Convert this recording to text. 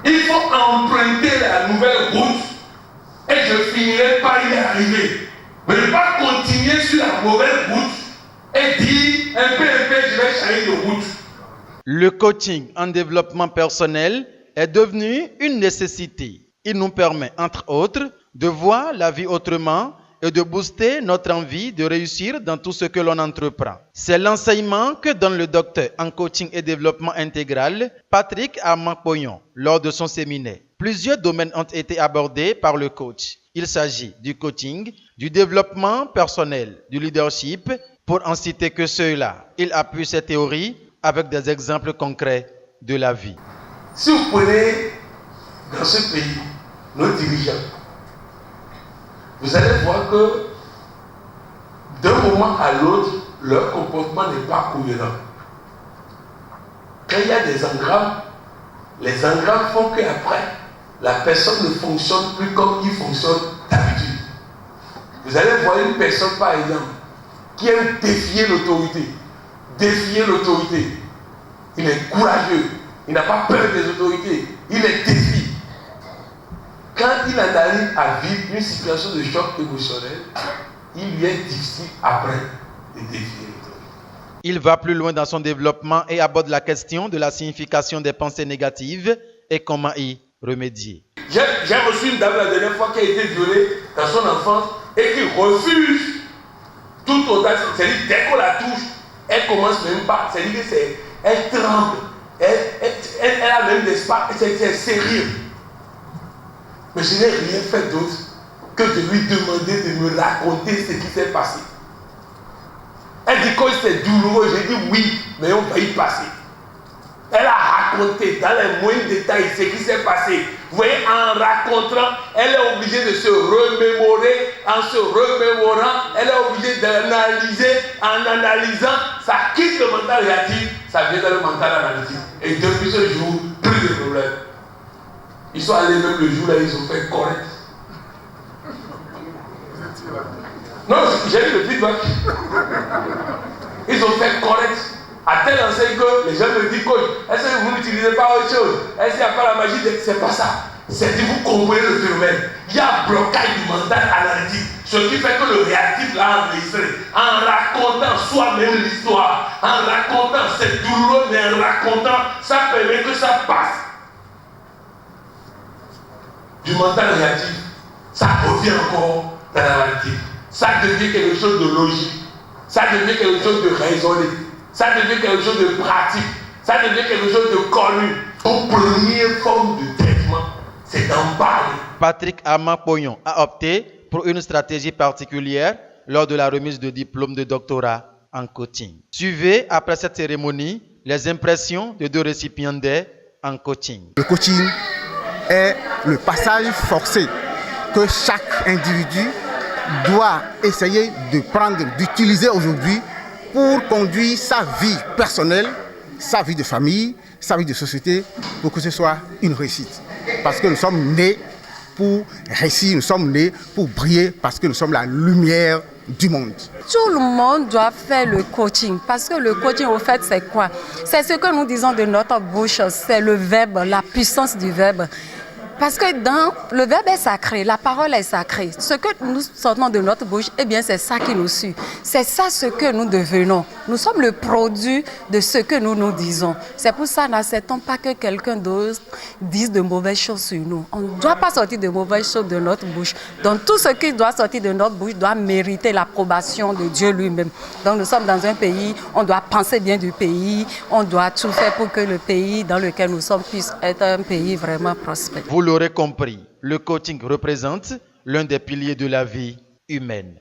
Il faut emprunter la nouvelle route et je finirai par y arriver. Mais ne pas continuer sur la mauvaise route et dire un peu, je vais changer de route. Le coaching en développement personnel est devenu une nécessité. Il nous permet, entre autres, de voir la vie autrement et de booster notre envie de réussir dans tout ce que l'on entreprend. C'est l'enseignement que donne le docteur en coaching et développement intégral, Patrick Amakpoyon, lors de son séminaire. Plusieurs domaines ont été abordés par le coach. Il s'agit du coaching, du développement personnel, du leadership, pour en citer que ceux-là. Il appuie ses théories avec des exemples concrets de la vie. Si vous prenez dans ce pays nos dirigeants, vous allez voir que d'un moment à l'autre, leur comportement n'est pas cohérent. Quand il y a des engrammes, les engrammes font qu'après, la personne ne fonctionne plus comme il fonctionne d'habitude. Vous allez voir une personne, par exemple, qui aime défier l'autorité. Défier l'autorité. Il est courageux. Il n'a pas peur des autorités. Il les défie. Quand il en arrive à vivre une situation de choc émotionnel, il lui est difficile après de défier l'autorité. Il va plus loin dans son développement et aborde la question de la signification des pensées négatives et comment y remédier. J'ai reçu une dame la dernière fois qui a été violée dans son enfance et qui refuse toute audace. C'est-à-dire dès qu'on la touche, elle commence même pas. C'est-à-dire elle tremble. Elle a même des spas. C'est sérieux. Mais je n'ai rien fait d'autre que de lui demander de me raconter ce qui s'est passé. Elle dit que c'est douloureux. J'ai dit oui, mais on va y passer. Elle a raconté dans les moindres détails ce qui s'est passé. Vous voyez, en racontant, elle est obligée de se remémorer. En se remémorant, elle est obligée d'analyser. En analysant, ça quitte le mental réactif, ça vient dans le mental analytique. Et depuis ce jour, plus de problème. Ils sont allés même le jour là, ils ont fait correct. Non, j'ai eu le feedback. Ils ont fait correct. À telle enseigne que les gens me disent, coach, est-ce que vous n'utilisez pas autre chose? Est-ce qu'il n'y a pas la magie? C'est pas ça. C'est que vous comprenez le phénomène. Il y a un blocage du mental analytique. Ce qui fait que le réactif l'a enregistré. En racontant soi-même l'histoire, en racontant, c'est douloureux, mais en racontant, ça permet que ça passe. Du mental réactif, ça revient encore dans l'analytique. Ça devient quelque chose de logique. Ça devient quelque chose de raisonné. Ça devient quelque chose de pratique. Ça devient quelque chose de connu. Ton première forme de traitement, c'est d'en parler. Patrick Amakpoyon a opté pour une stratégie particulière lors de la remise de diplôme de doctorat en coaching. Suivez, après cette cérémonie, les impressions de deux récipiendaires en coaching. Le coaching est le passage forcé que chaque individu doit essayer de prendre, d'utiliser aujourd'hui pour conduire sa vie personnelle, sa vie de famille, sa vie de société, pour que ce soit une réussite. Parce que nous sommes nés pour réussir, nous sommes nés pour briller, parce que nous sommes la lumière du monde. Tout le monde doit faire le coaching, parce que le coaching, au fait, c'est quoi? C'est ce que nous disons de notre bouche, c'est le verbe, la puissance du verbe. Parce que le verbe est sacré, la parole est sacrée. Ce que nous sortons de notre bouche, eh bien, c'est ça qui nous suit. C'est ça ce que nous devenons. Nous sommes le produit de ce que nous nous disons. C'est pour ça, n'acceptons pas que quelqu'un d'autre dise de mauvaises choses sur nous. On ne doit pas sortir de mauvaises choses de notre bouche. Donc, tout ce qui doit sortir de notre bouche doit mériter l'approbation de Dieu lui-même. Donc, nous sommes dans un pays, on doit penser bien du pays, on doit tout faire pour que le pays dans lequel nous sommes puisse être un pays vraiment prospère. Vous l'aurez compris, le coaching représente l'un des piliers de la vie humaine.